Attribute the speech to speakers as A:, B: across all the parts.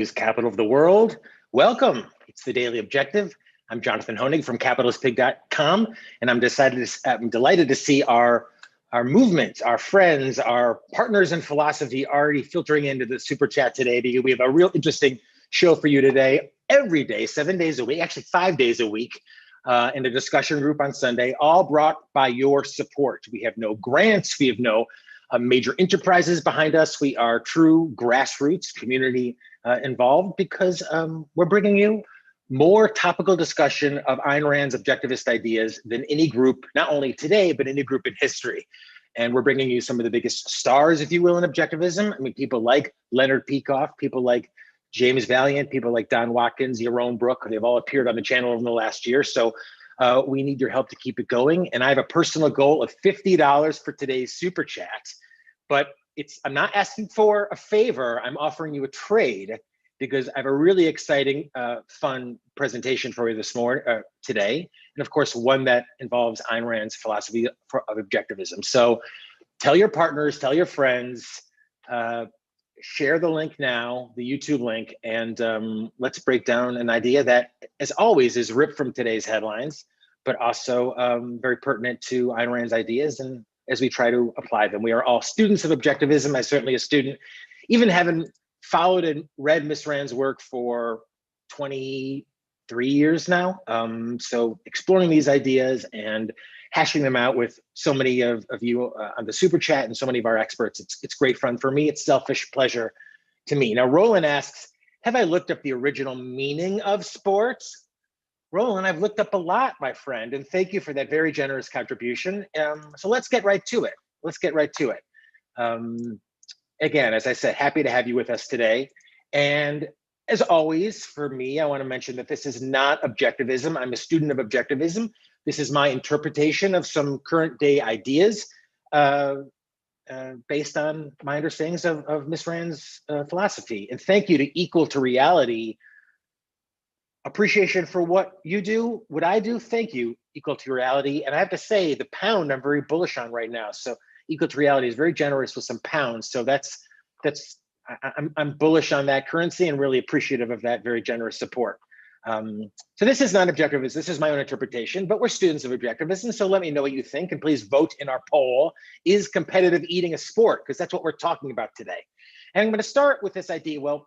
A: News capital of the world. Welcome. It's the Daily Objective. I'm Jonathan Hoenig from capitalistpig.com, and I'm delighted to see our movement, our friends, our partners in philosophy already filtering into the super chat today, because we have a real interesting show for you today. Every day, 7 days a week, actually 5 days a week, in a discussion group on Sunday, all brought by your support. We have no grants, we have no major enterprises behind us. We are true grassroots community involved, because we're bringing you more topical discussion of Ayn Rand's objectivist ideas than any group, not only today, but any group in history. And we're bringing you some of the biggest stars, if you will, in objectivism. I mean, people like Leonard Peikoff, people like James Valiant, people like Don Watkins, Yaron Brook, they've all appeared on the channel in the last year. So we need your help to keep it going. And I have a personal goal of $50 for today's super chat, but I'm not asking for a favor, I'm offering you a trade, because I have a really exciting, fun presentation for you today. And of course, one that involves Ayn Rand's philosophy of objectivism. So tell your partners, tell your friends, share the link now, the YouTube link, and let's break down an idea that, as always, is ripped from today's headlines, but also very pertinent to Ayn Rand's ideas, and as we try to apply them. We are all students of objectivism. I'm certainly a student, even having followed and read Miss Rand's work for 23 years now. So exploring these ideas and hashing them out with so many of you on the super chat and so many of our experts, it's great fun for me. It's selfish pleasure to me. Now, Roland asks, have I looked up the original meaning of sports? Roland, I've looked up a lot, my friend, and thank you for that very generous contribution. So let's get right to it. Again, as I said, happy to have you with us today. And as always, for me, I want to mention that this is not objectivism. I'm a student of objectivism. This is my interpretation of some current day ideas based on my understandings of Miss Rand's philosophy. And thank you to Equal to Reality. Appreciation for what you do, what I do. Thank you, Equal to Reality. And I have to say, the pound I'm very bullish on right now. So Equal to Reality is very generous with some pounds. So I'm bullish on that currency and really appreciative of that very generous support. So this is not objectivism. This is my own interpretation, but we're students of objectivism. So let me know what you think, and please vote in our poll. Is competitive eating a sport? Because that's what we're talking about today. And I'm going to start with this idea. Well,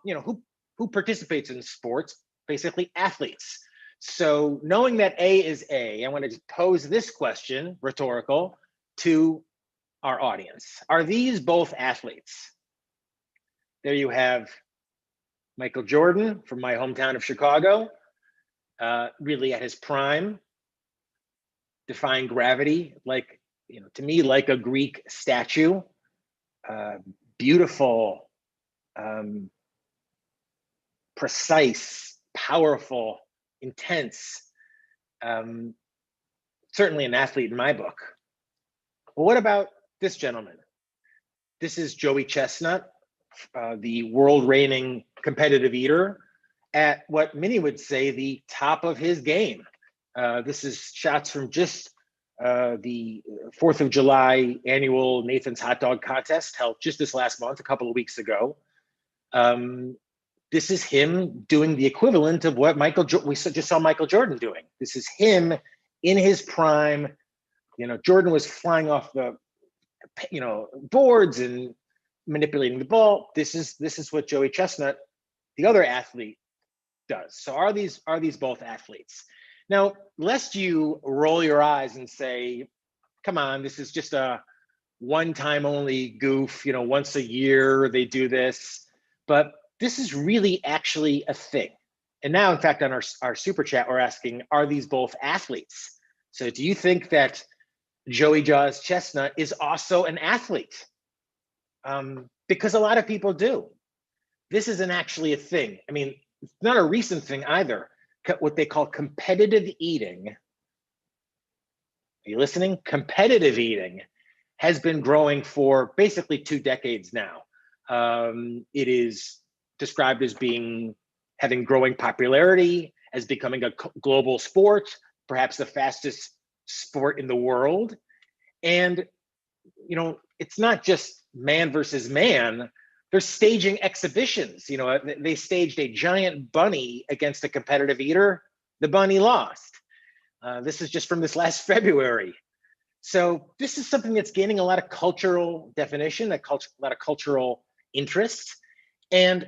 A: who participates in sports? Basically athletes. So knowing that A is A, I want to pose this question, rhetorical, to our audience. Are these both athletes? There you have Michael Jordan from my hometown of Chicago, really at his prime, defying gravity, like, to me, like a Greek statue, beautiful, precise, powerful, intense, certainly an athlete in my book. Well, what about this gentleman? This is Joey Chestnut, the world reigning competitive eater at what many would say the top of his game. This is shots from just the 4th of July annual Nathan's Hot Dog Contest held just this last month, a couple of weeks ago. This is him doing the equivalent of what we just saw Michael Jordan doing. This is him in his prime. Jordan was flying off the, boards and manipulating the ball. This is what Joey Chestnut, the other athlete, does. So are these both athletes? Now, lest you roll your eyes and say, come on, this is just a one-time only goof, once a year they do this. But this is really actually a thing. And now, in fact, on our super chat, we're asking, are these both athletes? So do you think that Joey Jaws Chestnut is also an athlete? Because a lot of people do. This isn't actually a thing. I mean, it's not a recent thing either. What they call competitive eating. Are you listening? Competitive eating has been growing for basically 2 decades now. It is described as having growing popularity, as becoming a global sport, perhaps the fastest sport in the world. And, it's not just man versus man. they're staging exhibitions. You know, they staged a giant bunny against a competitive eater. The bunny lost. This is just from this last February. So this is something that's gaining a lot of cultural definition, a lot of cultural interest, and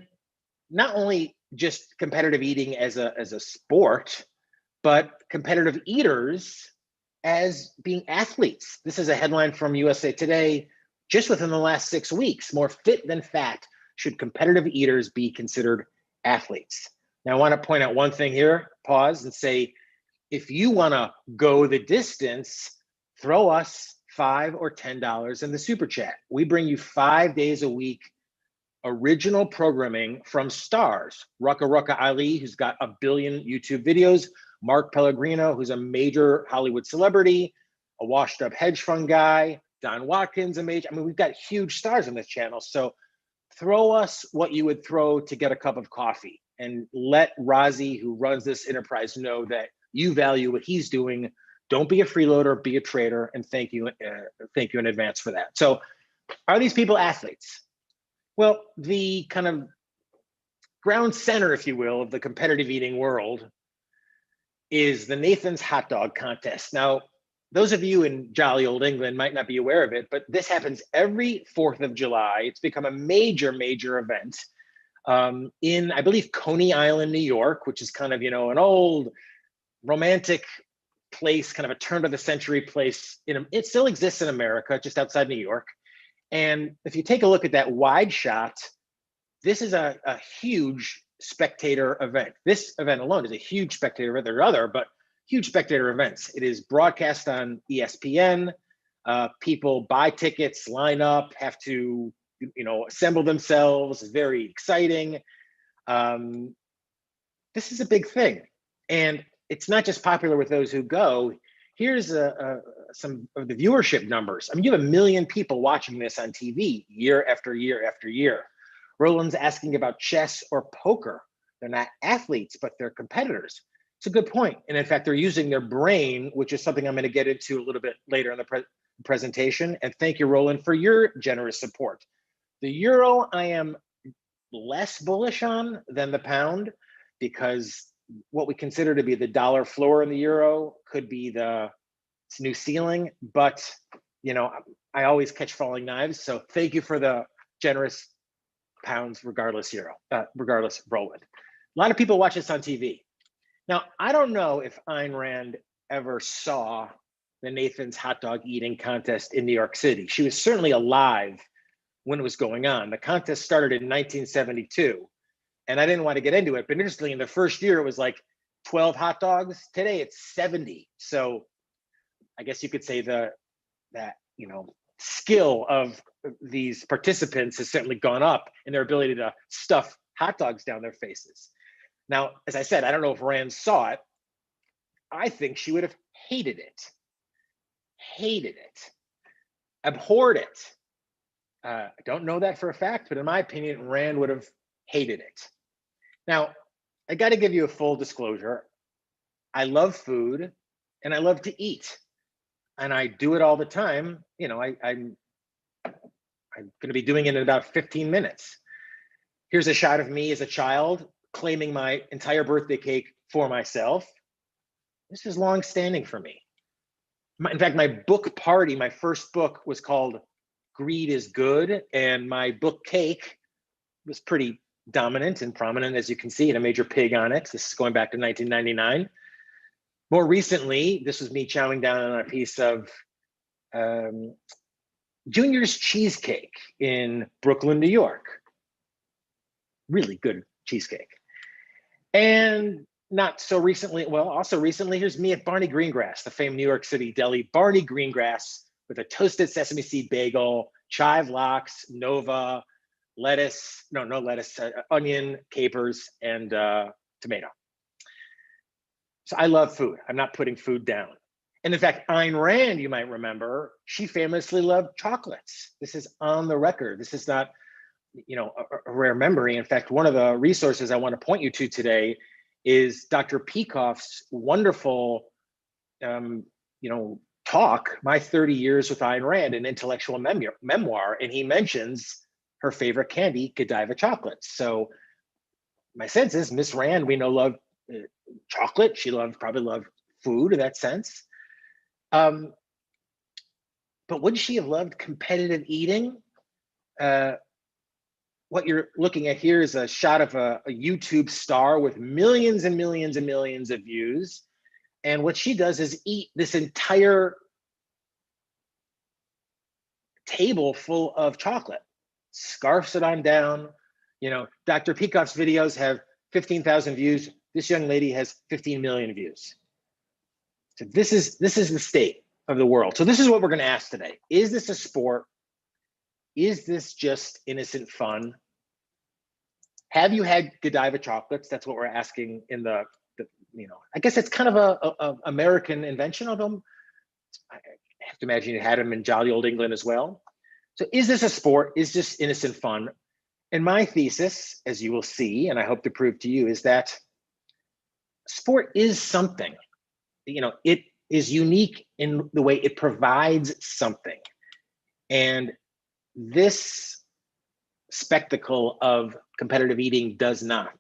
A: not only just competitive eating as a sport, but competitive eaters as being athletes. This is a headline from USA Today. Just within the last 6 weeks, more fit than fat, should competitive eaters be considered athletes? Now, I want to point out one thing here, pause and say, if you want to go the distance, throw us $5 or $10 in the super chat. We bring you 5 days a week original programming from stars. Rucka Ali, who's got 1 billion YouTube videos. Mark Pellegrino, who's a major Hollywood celebrity, a washed up hedge fund guy. Don Watkins, a major. I mean, we've got huge stars on this channel. So throw us what you would throw to get a cup of coffee, and let Razi, who runs this enterprise, know that you value what he's doing. Don't be a freeloader, be a trader, and thank you in advance for that. So are these people athletes? Well, the kind of ground center, if you will, of the competitive eating world is the Nathan's hot dog contest. Now, those of you in jolly old England might not be aware of it, but this happens every 4th of July. It's become a major, major event in, I believe, Coney Island, New York, which is kind of, you know, an old romantic place, kind of a turn of the century place. It still exists in America, just outside New York. And if you take a look at that wide shot, this is a huge spectator event. This event alone is a huge spectator event. There are other, but huge spectator events. It is broadcast on ESPN. People buy tickets, line up, have to, you know, assemble themselves. It's very exciting. This is a big thing. And it's not just popular with those who go. Here's some of the viewership numbers. I mean, you have 1 million people watching this on TV year after year after year. Roland's asking about chess or poker. They're not athletes, but they're competitors. It's a good point. And in fact, they're using their brain, which is something I'm going to get into a little bit later in the presentation. And thank you, Roland, for your generous support. The euro, I am less bullish on than the pound, because what we consider to be the dollar floor in the euro could be the new ceiling. But, you know, I always catch falling knives. So thank you for the generous pounds, regardless Roland. A lot of people watch this on TV. Now, I don't know if Ayn Rand ever saw the Nathan's hot dog eating contest in New York City. She was certainly alive when it was going on. The contest started in 1972, and I didn't want to get into it, but interestingly, in the first year, it was like 12 hot dogs. Today, it's 70. So I guess you could say that you know, skill of these participants has certainly gone up in their ability to stuff hot dogs down their faces. Now, as I said, I don't know if Rand saw it. I think she would have hated it, abhorred it. I don't know that for a fact, but in my opinion, Rand would have hated it. Now, I got to give you a full disclosure. I love food and I love to eat, and I do it all the time. You know, I'm going to be doing it in about 15 minutes. Here's a shot of me as a child claiming my entire birthday cake for myself. This is long standing for me. In fact, my book party, my first book, was called Greed is Good, and my book cake was pretty dominant and prominent, as you can see, and a major pig on it. This is going back to 1999. More recently, this was me chowing down on a piece of Junior's cheesecake in Brooklyn, New York. Really good cheesecake. And not so recently, well, also recently, here's me at Barney Greengrass, the famed New York City deli, Barney Greengrass, with a toasted sesame seed bagel, chive lox, Nova, lettuce, no lettuce, onion, capers, and tomato. So I love food. I'm not putting food down. And in fact, Ayn Rand, you might remember, she famously loved chocolates. This is on the record. This is not, you know, a rare memory. In fact, one of the resources I want to point you to today is Dr. Peikoff's wonderful, you know, talk, My 30 Years with Ayn Rand, an intellectual memoir. And he mentions her favorite candy, Godiva chocolates. So my sense is Miss Rand, we know, loved chocolate. She probably loved food in that sense. But would she have loved competitive eating? What you're looking at here is a shot of a YouTube star with millions and millions and millions of views. And what she does is eat this entire table full of chocolate, scarfs it on down. You know, Dr. Peikoff's videos have 15,000 views. This young lady has 15 million views. So this is the state of the world. So this is what we're going to ask today. Is this a sport? Is this just innocent fun? Have you had Godiva chocolates? That's what we're asking in the you know, I guess it's kind of a American invention, although I have to imagine you had them in jolly old England as well. So is this a sport? Is this innocent fun? And my thesis, as you will see, and I hope to prove to you, is that sport is something. You know, it is unique in the way it provides something. And this spectacle of competitive eating does not.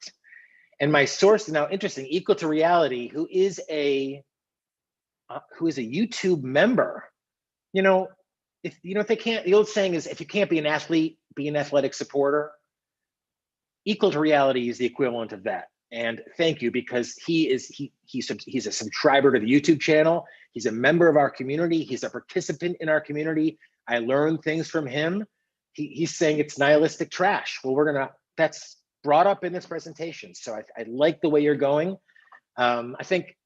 A: And my source is now interesting, Equal to Reality, who is a YouTube member. You know, if they can't, the old saying is, if you can't be an athlete, be an athletic supporter. Equal to Reality is the equivalent of that. And thank you, because he's a subscriber to the YouTube channel. He's a member of our community. He's a participant in our community. I learned things from him. He's saying it's nihilistic trash. Well, that's brought up in this presentation. So I like the way you're going. I think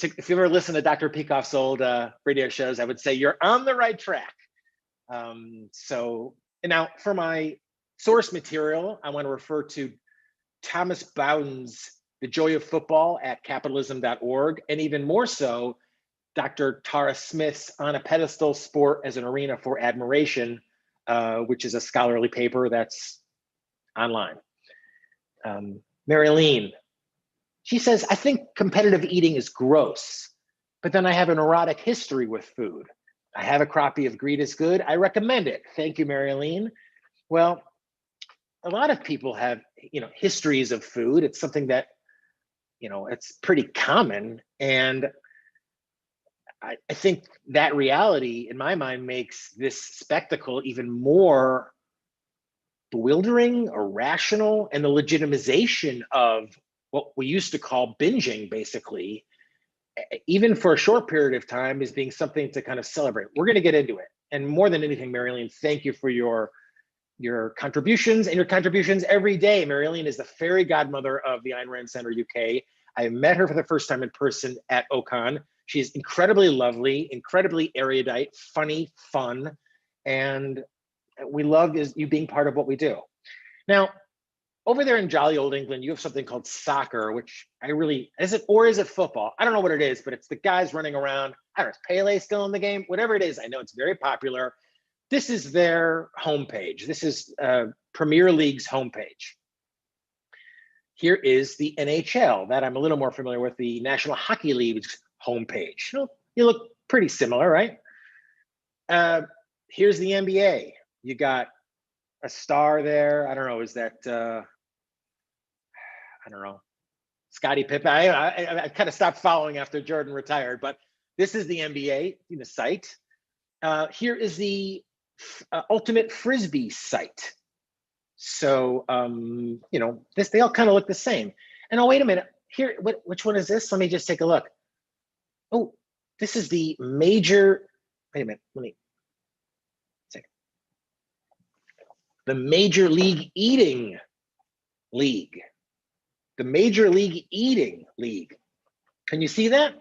A: if you ever listen to Dr. Peikoff's old radio shows, I would say you're on the right track. So, and now for my source material, I want to refer to Thomas Bowden's The Joy of Football at capitalism.org, and even more so, Dr. Tara Smith's On a Pedestal, Sport as an Arena for Admiration, which is a scholarly paper that's online. Marilene, she says, I think competitive eating is gross, but then I have an erotic history with food. I have a copy of Greed is Good. I recommend it. Thank you, Marilene. Well, a lot of people have, histories of food. It's something that, it's pretty common. And I think that reality, in my mind, makes this spectacle even more bewildering, irrational, and the legitimization of what we used to call binging, basically, even for a short period of time, is being something to kind of celebrate. We're going to get into it. And more than anything, Marilyn, thank you for your contributions and your contributions every day. Marilyn is the fairy godmother of the Ayn Rand Center UK. I met her for the first time in person at OCON. She's incredibly lovely, incredibly erudite, funny, fun, and we love you being part of what we do. Now, over there in jolly old England, you have something called soccer, which is it football? I don't know what it is, but it's the guys running around. I don't know, is Pele still in the game? Whatever it is, I know it's very popular. This is their homepage. This is Premier League's homepage. Here is the NHL, that I'm a little more familiar with, the National Hockey League's homepage. You look pretty similar, right? Here's the NBA. You got a star there. I don't know, is that, I don't know, Scottie Pippen? I kind of stopped following after Jordan retired, but this is the NBA site. Here is the Ultimate Frisbee site. So, they all kind of look the same. And wait a minute, here, which one is this? Let me just take a look. Oh, this is the major, wait a minute, let me check. The Major League Eating League. The Major League Eating League. Can you see that?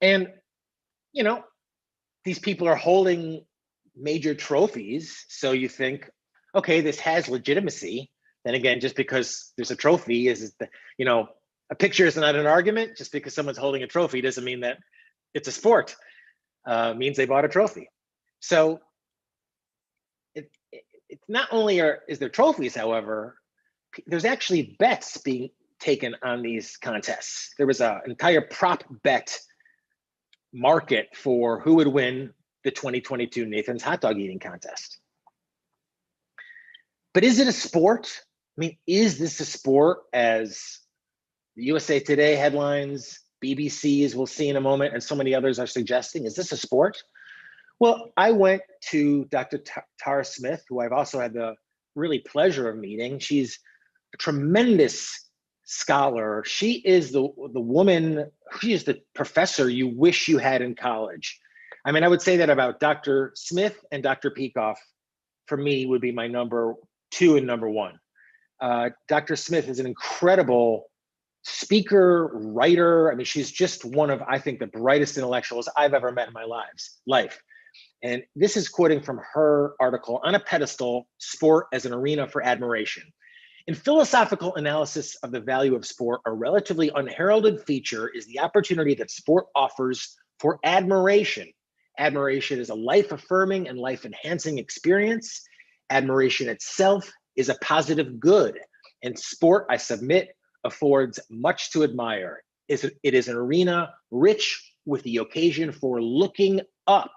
A: And, these people are holding major trophies. So you think, okay, this has legitimacy. Then again, just because there's a trophy a picture is not an argument. Just because someone's holding a trophy doesn't mean that it's a sport. Means they bought a trophy. So it's not only is there trophies, however, there's actually bets being taken on these contests. There was an entire prop bet market for who would win the 2022 Nathan's Hot Dog Eating Contest. But is it a sport? I mean, is this a sport as the USA Today headlines, BBC, as we'll see in a moment, and so many others are suggesting? Is this a sport? Well, I went to Dr. Tara Smith, who I've also had the really pleasure of meeting. She's a tremendous scholar. She is the woman, she is the professor you wish you had in college. I mean, I would say that about Dr. Smith and Dr. Peikoff, for me, would be my number 2 and number 1. Dr. Smith is an incredible speaker, writer. I mean, she's just one of, I think, the brightest intellectuals I've ever met in my life. And this is quoting from her article, On a Pedestal, Sport as an Arena for Admiration. In philosophical analysis of the value of sport, a relatively unheralded feature is the opportunity that sport offers for admiration. Admiration is a life-affirming and life-enhancing experience. Admiration itself is a positive good, and sport, I submit, affords much to admire. It is an arena rich with the occasion for looking up.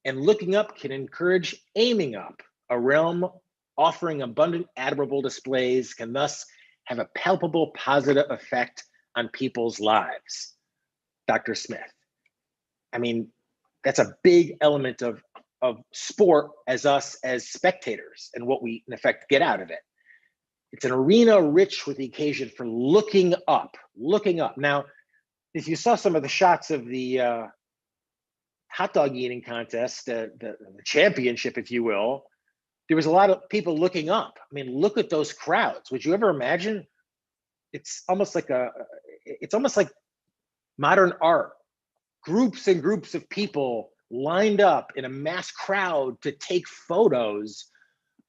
A: And looking up can encourage aiming up. A realm offering abundant, admirable displays can thus have a palpable positive effect on people's lives. Dr. Smith. I mean, that's a big element of sport as us as spectators and what we, in effect, get out of it. It's an arena rich with the occasion for looking up. Now, if you saw some of the shots of the hot dog eating contest, the championship, if you will, there was a lot of people looking up. I mean, look at those crowds. Would you ever imagine? It's almost like modern art. Groups and groups of people lined up in a mass crowd to take photos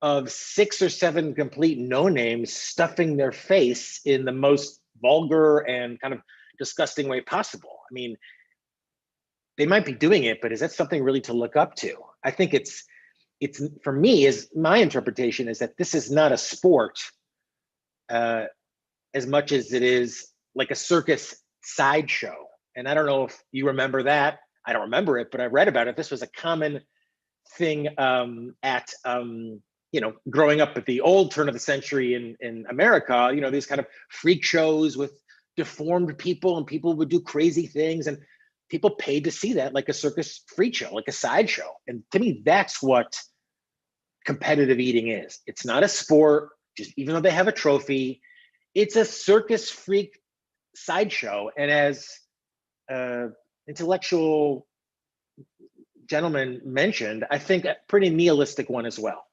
A: of 6 or 7 complete no-names stuffing their face in the most vulgar and kind of disgusting way possible. I mean, they might be doing it, but is that something really to look up to? I think it's for me, is my interpretation is that this is not a sport as much as it is like a circus sideshow. And I don't know if you remember that. I don't remember it, but I read about it. This was a common thing at growing up at the old turn of the century in America. You know, these kind of freak shows with deformed people, and people would do crazy things, and people paid to see that, like a circus freak show, like a sideshow. And to me, that's what competitive eating is. It's not a sport, just even though they have a trophy, it's a circus freak sideshow. And as intellectual gentleman mentioned, I think a pretty nihilistic one as well.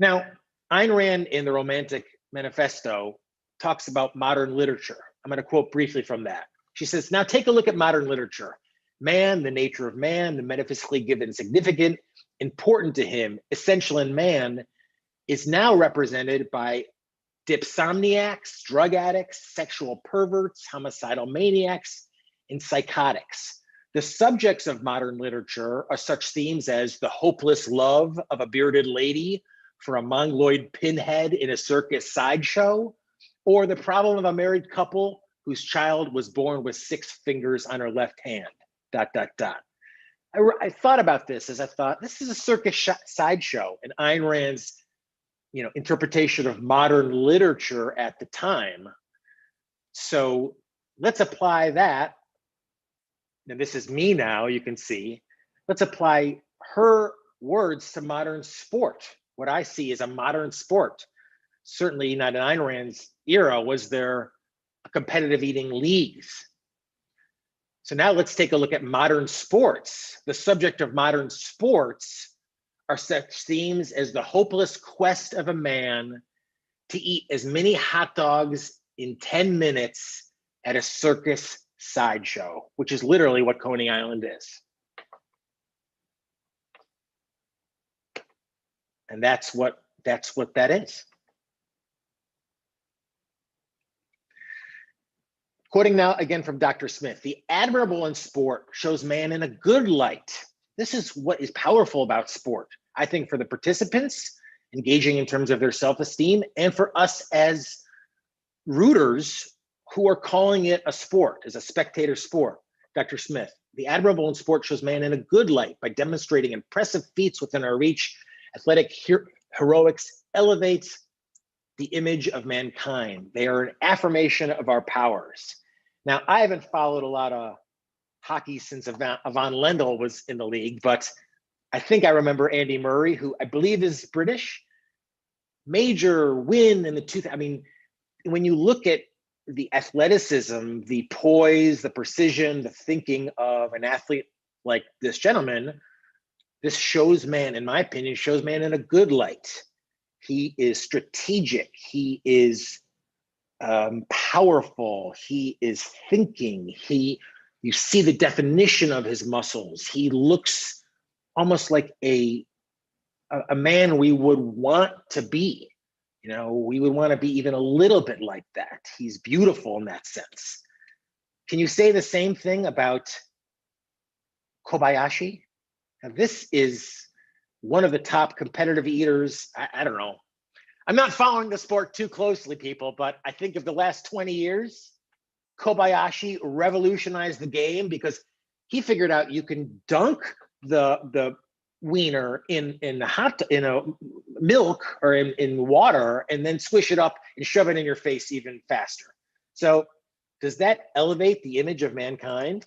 A: Now, Ayn Rand in the Romantic Manifesto talks about modern literature. I'm going to quote briefly from that. She says, now take a look at modern literature. Man, the nature of man, the metaphysically given significant, important to him, essential in man, is now represented by dipsomniacs, drug addicts, sexual perverts, homicidal maniacs, and psychotics. The subjects of modern literature are such themes as the hopeless love of a bearded lady for a mongoloid pinhead in a circus sideshow, or the problem of a married couple whose child was born with 6 fingers on her left hand, ... I thought about this as I thought, this is a circus sideshow, and Ayn Rand's interpretation of modern literature at the time. So let's apply that. And this is me now, you can see. Let's apply her words to modern sport. What I see is a modern sport. Certainly not in Ayn Rand's era was there competitive eating leagues. So now let's take a look at modern sports. The subject of modern sports are such themes as the hopeless quest of a man to eat as many hot dogs in 10 minutes at a circus sideshow, which is literally what Coney Island is. And that's what that is. Quoting now again from Dr. Smith, the admirable in sport shows man in a good light. This is what is powerful about sport, I think, for the participants engaging in terms of their self-esteem, and for us as rooters who are calling it a sport, as a spectator sport. Dr. Smith, the admirable in sport shows man in a good light by demonstrating impressive feats within our reach Athletic heroics elevates the image of mankind. They are an affirmation of our powers. Now, I haven't followed a lot of hockey since Yvonne Lendl was in the league, but I think I remember Andy Murray, who I believe is British. Major win in the I mean, when you look at the athleticism, the poise, the precision, the thinking of an athlete like this gentleman, this shows man, in my opinion, shows man in a good light. He is strategic. He is powerful. He is thinking. You see the definition of his muscles. He looks almost like a man we would want to be. You know, we would want to be even a little bit like that. He's beautiful in that sense. Can you say the same thing about Kobayashi? Now, this is one of the top competitive eaters. I don't know. I'm not following the sport too closely, people, but I think of the last 20 years, Kobayashi revolutionized the game because he figured out you can dunk the wiener in milk or in water and then squish it up and shove it in your face even faster. So does that elevate the image of mankind?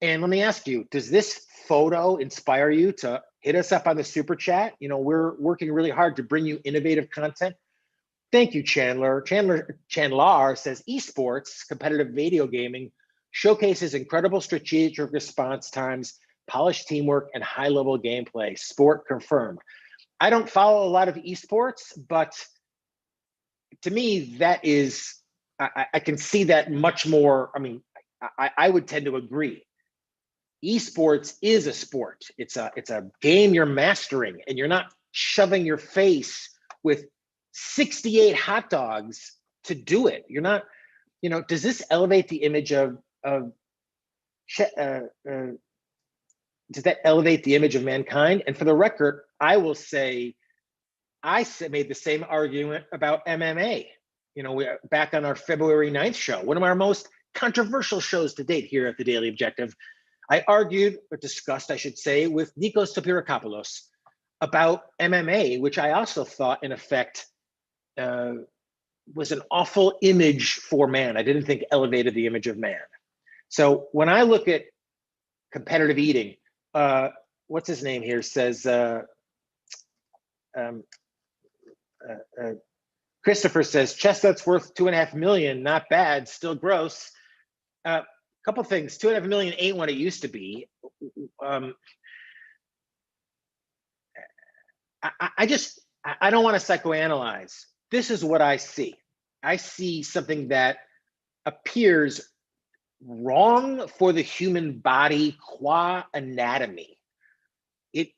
A: And let me ask you, does this photo inspire you to hit us up on the super chat? You know, we're working really hard to bring you innovative content. Thank you, Chandler. Chandler says, esports, competitive video gaming, showcases incredible strategic response times, polished teamwork, and high-level gameplay. Sport confirmed. I don't follow a lot of esports, but to me, that is, I can see that much more. I mean, I would tend to agree. Esports is a sport. It's a game you're mastering, and you're not shoving your face with 68 hot dogs to do it. You're not, you know, does this elevate the image does that elevate the image of mankind? And for the record, I will say, made the same argument about MMA. You know, we're back on our February 9th show, one of our most controversial shows to date here at the Daily Objective. I argued, or discussed, I should say, with Nikos Sopirakopoulos about MMA, which I also thought, in effect, was an awful image for man. I didn't think elevated the image of man. So when I look at competitive eating, what's his name here says, Christopher says, Chestnut's worth $2.5 million, not bad, still gross. Couple things, 2.5 million ain't what it used to be. I don't want to psychoanalyze. This is what I see. I see something that appears wrong for the human body qua anatomy. It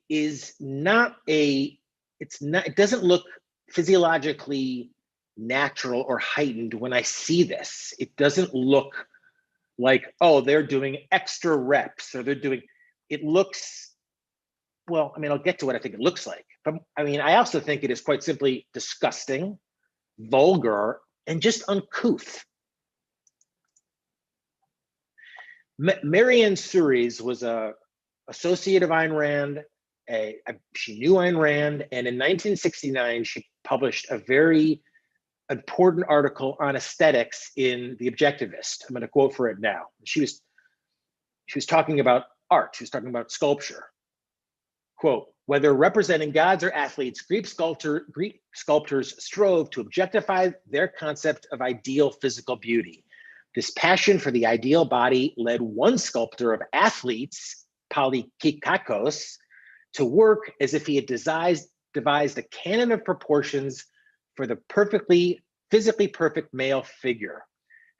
A: doesn't look physiologically natural or heightened when I see this. It doesn't look like, oh, they're doing extra reps, or it looks, well, I mean, I'll get to what I think it looks like. But I mean, I also think it is quite simply disgusting, vulgar, and just uncouth. Marianne Suries was a associate of Ayn Rand. She knew Ayn Rand, and in 1969, she published a very important article on aesthetics in The Objectivist. I'm going to quote for it now. She was talking about art. She was talking about sculpture. Quote, whether representing gods or athletes, Greek sculptors strove to objectify their concept of ideal physical beauty. This passion for the ideal body led one sculptor of athletes, Polykikakos, to work as if he had devised a canon of proportions for the physically perfect male figure.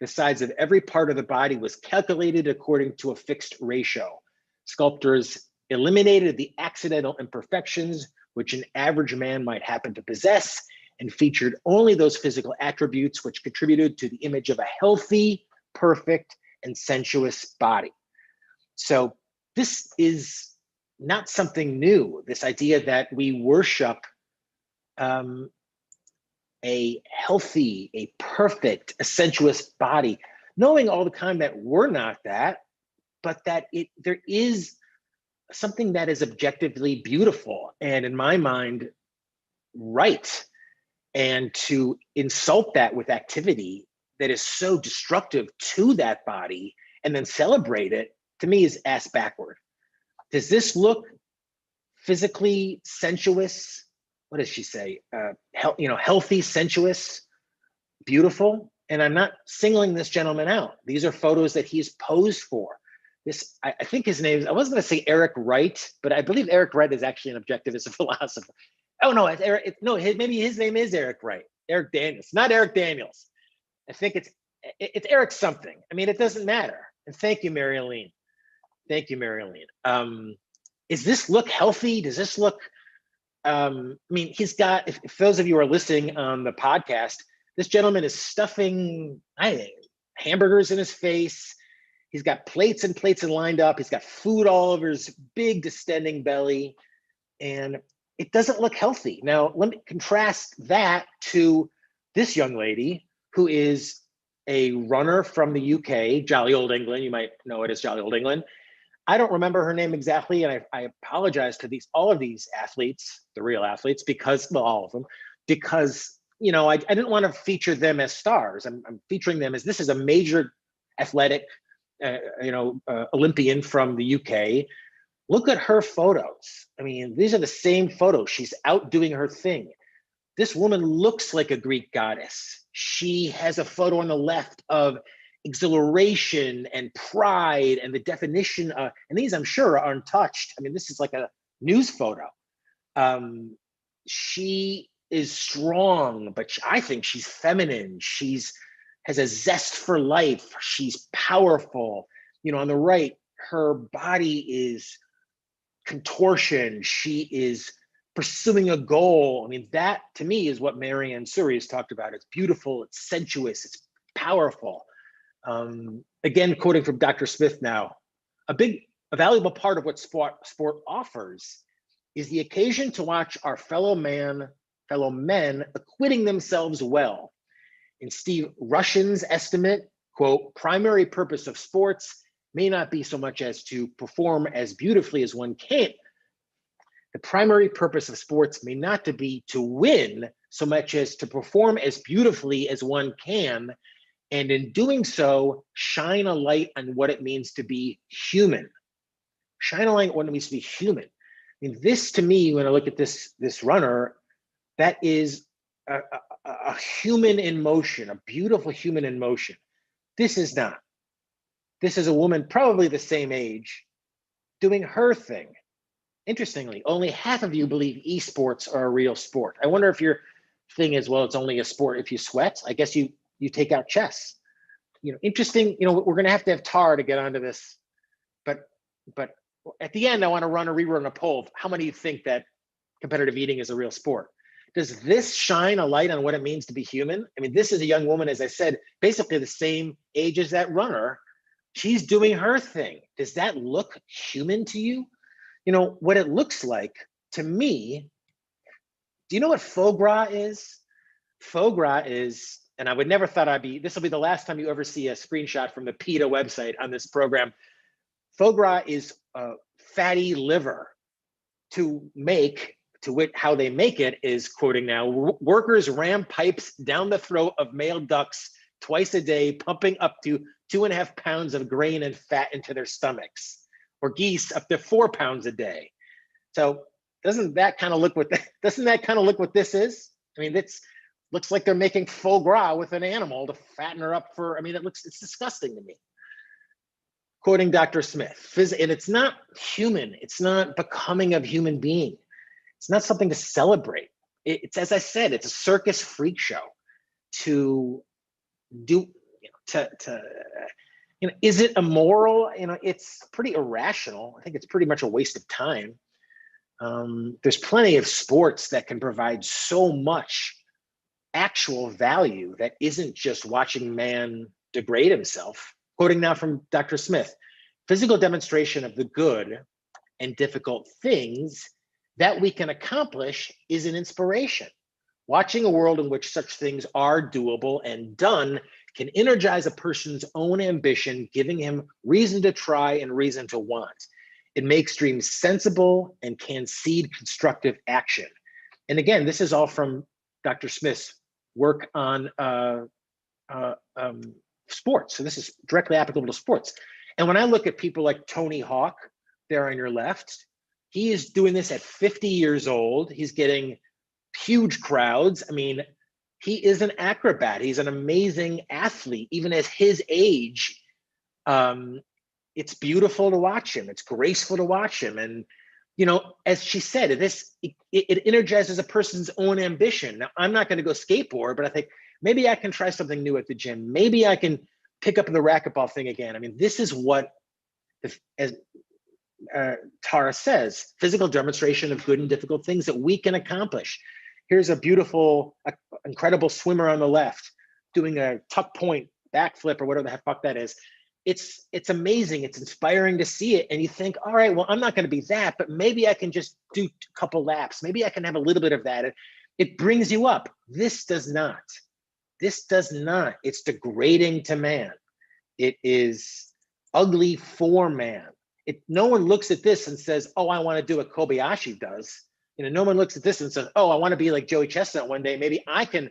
A: The size of every part of the body was calculated according to a fixed ratio. Sculptors eliminated the accidental imperfections which an average man might happen to possess, and featured only those physical attributes which contributed to the image of a healthy, perfect, and sensuous body. So this is not something new, this idea that we worship a healthy, a perfect, a sensuous body, knowing all the time that we're not that, but that there is something that is objectively beautiful and, in my mind, right. And to insult that with activity that is so destructive to that body and then celebrate it, to me, is ass backward. Does this look physically sensuous? What does she say? Healthy, sensuous, beautiful. And I'm not singling this gentleman out. These are photos that he's posed for. This, I think his name is, I wasn't going to say Eric Wright, but I believe Eric Wright is actually an objectivist philosopher. Oh no, it's Eric. Maybe his name is Eric Wright. Eric Daniels, not Eric Daniels. I think it's Eric something. I mean, it doesn't matter. And thank you, Mary Aline. Thank you, Mary Aline. Is this look healthy? Does this look? I mean, he's got. If those of you are listening on the podcast, this gentleman is stuffing hamburgers in his face. He's got plates and plates lined up. He's got food all over his big distending belly, and it doesn't look healthy. Now, let me contrast that to this young lady who is a runner from the UK, jolly old England. You might know it as jolly old England. I don't remember her name exactly, and I apologize to all of these athletes, the real athletes, because, well, all of them, because, I didn't want to feature them as stars. I'm featuring them as, this is a major athletic, Olympian from the UK. Look at her photos. I mean, these are the same photos. She's out doing her thing. This woman looks like a Greek goddess. She has a photo on the left of exhilaration and pride and the definition of, and these I'm sure are untouched. I mean, this is like a news photo. She is strong, but I think she's feminine. Has a zest for life. She's powerful. On the right, her body is contortion. She is pursuing a goal. I mean, that to me is what Marianne Suri has talked about. It's beautiful, it's sensuous, it's powerful. Again, quoting from Dr. Smith now, a valuable part of what sport offers is the occasion to watch our fellow men acquitting themselves well. In Steve Rushin's estimate, quote, primary purpose of sports may not be so much as to perform as beautifully as one can. The primary purpose of sports may not to be to win so much as to perform as beautifully as one can, and in doing so, shine a light on what it means to be human. Shine a light on what it means to be human. I mean, this to me, when I look at this runner, that is a human in motion, a beautiful human in motion. This is not. This is a woman probably the same age doing her thing. Interestingly, only half of you believe esports are a real sport. I wonder if your thing is, well, it's only a sport if you sweat. I guess you take out chess. Interesting. We're going to have Tar to get onto this, but at the end, I want to rerun a poll. How many of you think that competitive eating is a real sport? Does this shine a light on what it means to be human? I mean, this is a young woman, as I said, basically the same age as that runner. She's doing her thing. Does that look human to you? What it looks like to me, do you know what foie gras is? Foie gras is, and I would never thought this will be the last time you ever see a screenshot from the PETA website on this program. Foie gras is fatty liver. How they make it is, quoting now, workers ram pipes down the throat of male ducks twice a day, pumping up to 2.5 pounds of grain and fat into their stomachs, or geese up to 4 pounds a day. So doesn't that kind of look what this is? I mean, it looks like they're making foie gras with an animal to fatten her up for, it's disgusting to me. Quoting Dr. Smith, and it's not human. It's not becoming a human being. It's not something to celebrate. It's, as I said, it's a circus freak show to do, is it immoral? It's pretty irrational. I think it's pretty much a waste of time. There's plenty of sports that can provide so much actual value that isn't just watching man degrade himself. Quoting now from Dr. Smith, physical demonstration of the good and difficult things that we can accomplish is an inspiration. Watching a world in which such things are doable and done can energize a person's own ambition, giving him reason to try and reason to want. It makes dreams sensible and can seed constructive action. And again, this is all from Dr. Smith's work on sports. So this is directly applicable to sports. And when I look at people like Tony Hawk there on your left, he is doing this at 50 years old. He's getting huge crowds. I mean, he is an acrobat. He's an amazing athlete, even at his age. It's beautiful to watch him. It's graceful to watch him. And, you know, as she said, it energizes a person's own ambition. Now, I'm not going to go skateboard, but I think maybe I can try something new at the gym. Maybe I can pick up the racquetball thing again. I mean, this is what, as Tara says, physical demonstration of good and difficult things that we can accomplish. Here's a beautiful, incredible swimmer on the left doing a tuck point backflip or whatever the fuck that is. It's amazing. It's inspiring to see it. And you think, all right, well, I'm not going to be that, but maybe I can just do a couple laps. Maybe I can have a little bit of that. It brings you up. This does not. This does not. It's degrading to man. It is ugly for man. No one looks at this and says, oh, I want to do what Kobayashi does. You know, no one looks at this and says, oh, I want to be like Joey Chestnut one day. Maybe I can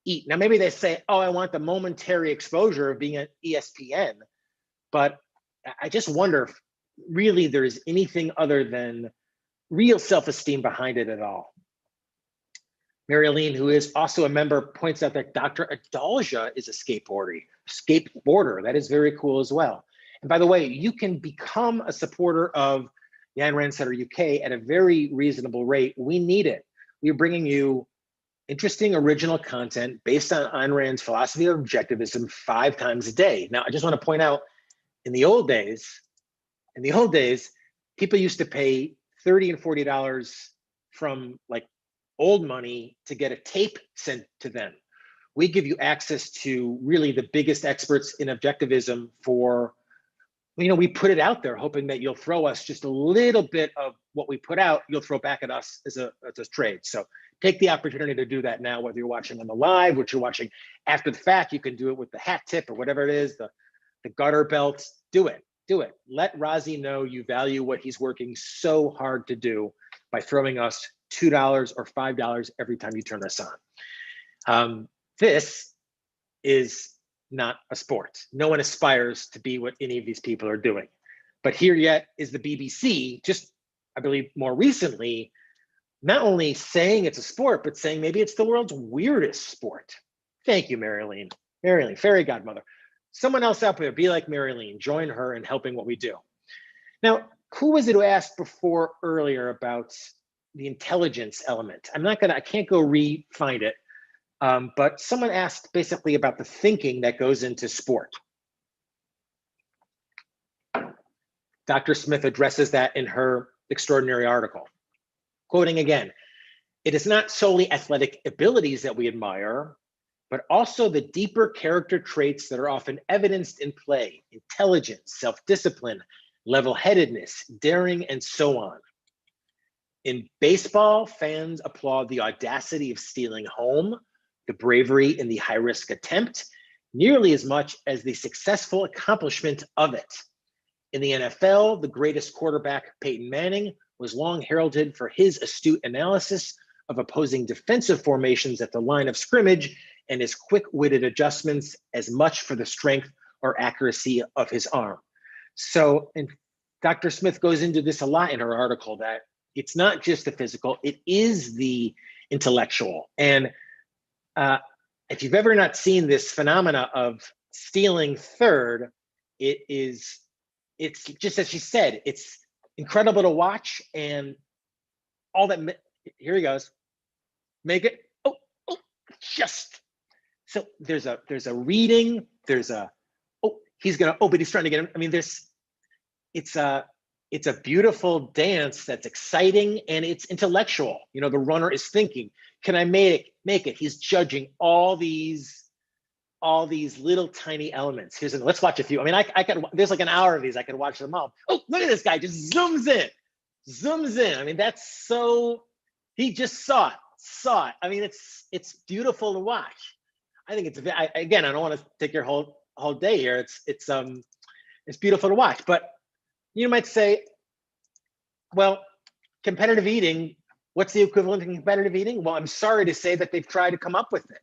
A: eat. Now, maybe they say, oh, I want the momentary exposure of being at ESPN. But I just wonder if really there is anything other than real self-esteem behind it at all. Mary Aline, who is also a member, points out that Dr. Adalja is a skateboarder. That is very cool as well. And by the way, you can become a supporter of the Ayn Rand Center UK at a very reasonable rate. We need it. We're bringing you interesting original content based on Ayn Rand's philosophy of objectivism 5 times a day. Now, I just want to point out, in the old days, people used to pay $30 and $40 from like old money to get a tape sent to them. We give you access to really the biggest experts in objectivism for, you know, we put it out there hoping that you'll throw us just a little bit of what we put out, you'll throw back at us as a trade. So take the opportunity to do that now, whether you're watching on the live, what you're watching after the fact. You can do it with the hat tip or whatever it is, the gutter belts. Do it. Let Razi know you value what he's working so hard to do by throwing us $2 or $5 every time you turn this on. This is not a sport. No one aspires to be what any of these people are doing. But here yet is the BBC, just I believe more recently, not only saying it's a sport, but saying maybe it's the world's weirdest sport. Thank you, Marilyn. Marilyn, fairy godmother. Someone else out there, be like Marilyn. Join her in helping what we do. Now, who was it who asked before earlier about the intelligence element? I can't go re-find it. But someone asked basically about the thinking that goes into sport. Dr. Smith addresses that in her extraordinary article. Quoting again, "It is not solely athletic abilities that we admire, but also the deeper character traits that are often evidenced in play: intelligence, self-discipline, level-headedness, daring, and so on. In baseball, fans applaud the audacity of stealing home, the bravery in the high-risk attempt, nearly as much as the successful accomplishment of it. In the NFL, the greatest quarterback, Peyton Manning, was long heralded for his astute analysis of opposing defensive formations at the line of scrimmage and his quick-witted adjustments as much for the strength or accuracy of his arm." So, and Dr. Smith goes into this a lot in her article, that it's not just the physical, it is the intellectual. And if you've ever not seen this phenomena of stealing third, it's just as she said, it's incredible to watch, and all that, here he goes, make it, just. So there's a reading, there's a, but he's trying to get him. I mean, it's a beautiful dance that's exciting and it's intellectual. You know, the runner is thinking, can I make it? He's judging all these little tiny elements. Let's watch a few. I mean, there's like an hour of these, I could watch them all. Oh, look at this guy, just zooms in. I mean, that's so, he just saw it. I mean, it's beautiful to watch. I think again, I don't want to take your whole day here. It's beautiful to watch, but you might say, Well, competitive eating, what's the equivalent of competitive eating? Well, I'm sorry to say that they've tried to come up with it.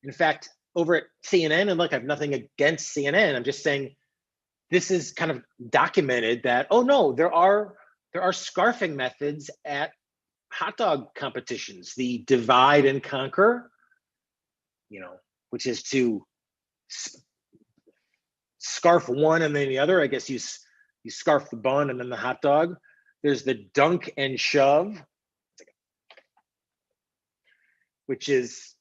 A: In fact, over at CNN, and look, I have nothing against CNN, I'm just saying this is kind of documented that, oh no, there are scarfing methods at hot dog competitions. The divide and conquer, which is to scarf one and then the other. I guess you scarf the bun and then the hot dog. There's the dunk and shove, which is,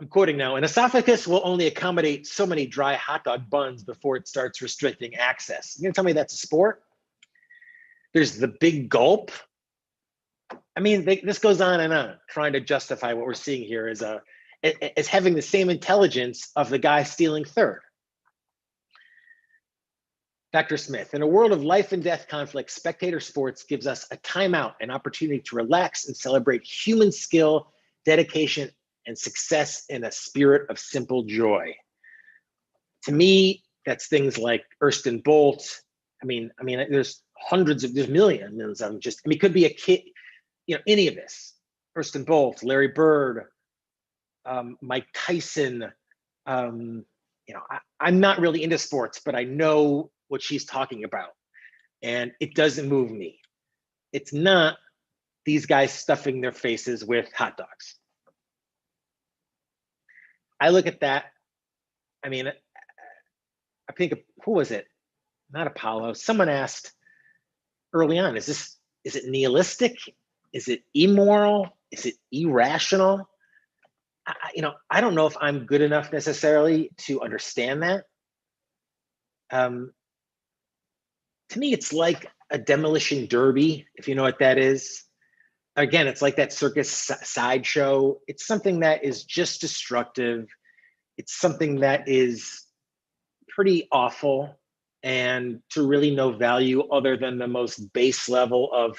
A: I'm quoting now, an esophagus will only accommodate so many dry hot dog buns before it starts restricting access. You're gonna tell me that's a sport? There's the big gulp. I mean, this goes on, trying to justify what we're seeing here as having the same intelligence of the guy stealing third. Dr. Smith, in a world of life and death conflicts, spectator sports gives us a timeout, an opportunity to relax and celebrate human skill, dedication, and success in a spirit of simple joy. To me, that's things like Erskine Bolt. I mean, there's millions of them. It could be a kid, any of this. Erskine Bolt, Larry Bird, Mike Tyson. I'm not really into sports, but I know what she's talking about, and it doesn't move me. It's not these guys stuffing their faces with hot dogs. I look at that. I mean, I think, who was it? Not Apollo. Someone asked early on, is it nihilistic? Is it immoral? Is it irrational? I don't know if I'm good enough necessarily to understand that. To me, it's like a demolition derby, if you know what that is. Again, it's like that circus sideshow. It's something that is just destructive. It's something that is pretty awful and to really no value other than the most base level of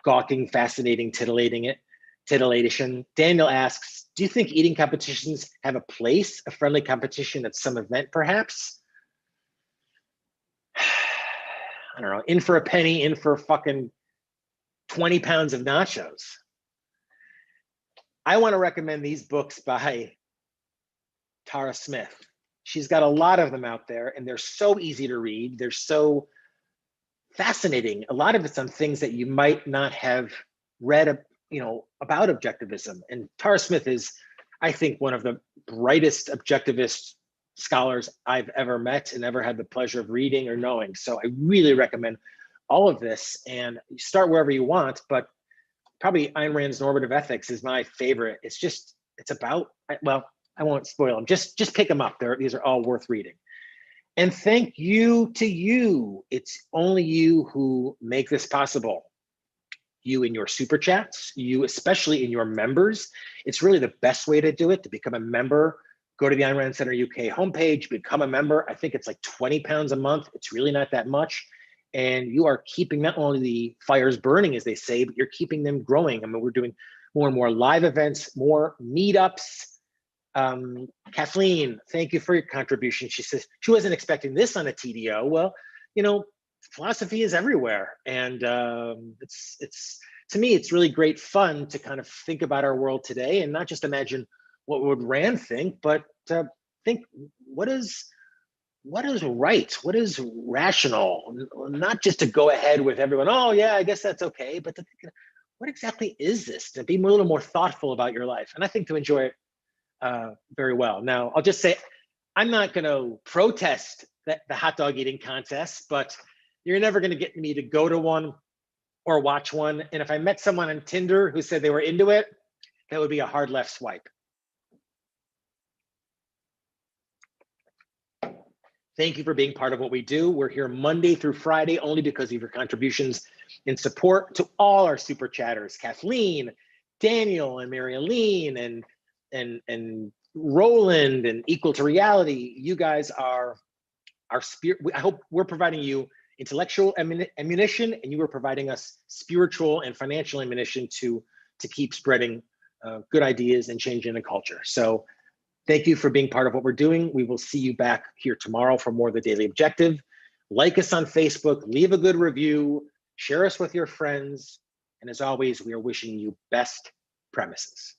A: gawking, fascinating, titillation. Daniel asks, do you think eating competitions have a place, a friendly competition at some event perhaps? I don't know, in for a penny, in for fucking 20 pounds of nachos. I want to recommend these books by Tara Smith. She's got a lot of them out there, and they're so easy to read. They're so fascinating. A lot of it's on things that you might not have read, about objectivism. And Tara Smith is, I think, one of the brightest objectivist scholars I've ever met and ever had the pleasure of reading or knowing. So I really recommend all of this, and you start wherever you want, but probably Ayn Rand's Normative Ethics is my favorite. It's about, well, I won't spoil them. Just pick them up. These are all worth reading. And thank you to you. It's only you who make this possible. You in your super chats, you especially in your members. It's really the best way to do it, to become a member. Go to the Ayn Rand Center UK homepage, become a member. I think it's like 20 pounds a month. It's really not that much. And you are keeping not only the fires burning, as they say, but you're keeping them growing. I mean, we're doing more and more live events, more meetups. Kathleen, thank you for your contribution. She says she wasn't expecting this on a TDO. Well, philosophy is everywhere. And it's to me, it's really great fun to kind of think about our world today and not just imagine what would Rand think, but think what is right, what is rational, not just to go ahead with everyone, oh yeah, I guess that's okay, but to think, what exactly is this, to be a little more thoughtful about your life. And I think to enjoy it very well. Now, I'll just say, I'm not going to protest the hot dog eating contest, but you're never going to get me to go to one or watch one. And if I met someone on Tinder who said they were into it, that would be a hard left swipe. Thank you for being part of what we do. We're here Monday through Friday only because of your contributions in support. To all our super chatters, Kathleen, Daniel, and Mary Aline, and Roland, and Equal to Reality. You guys are our spirit. I hope we're providing you intellectual ammunition, and you are providing us spiritual and financial ammunition to keep spreading good ideas and changing the culture. So thank you for being part of what we're doing. We will see you back here tomorrow for more of the Daily Objective. Like us on Facebook, leave a good review, share us with your friends. And as always, we are wishing you best premises.